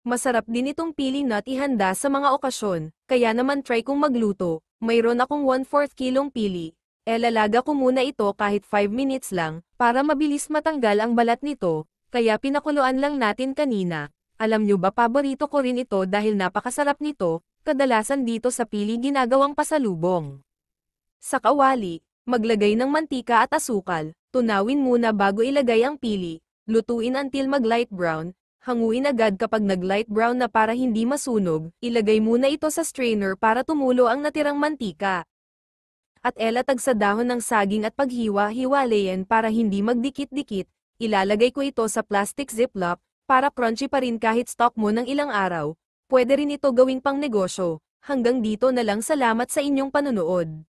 Masarap din itong pili nut ihanda sa mga okasyon, kaya naman try kong magluto. Mayroon akong 1/4 kilong pili. Lalaga ko muna ito kahit 5 minutes lang, para mabilis matanggal ang balat nito, kaya pinakuluan lang natin kanina. Alam nyo ba paborito ko rin ito dahil napakasarap nito, kadalasan dito sa pili ginagawang pasalubong. Sa kawali, maglagay ng mantika at asukal, tunawin muna bago ilagay ang pili, lutuin until mag-light brown, hanguin agad kapag nag-light brown na para hindi masunog, ilagay muna ito sa strainer para tumulo ang natirang mantika. At elatag sa dahon ng saging at paghiwa-hiwalayan para hindi magdikit-dikit, ilalagay ko ito sa plastic ziplock, para crunchy pa rin kahit stock mo ng ilang araw. Pwede rin ito gawing pang negosyo. Hanggang dito na lang, salamat sa inyong panunood.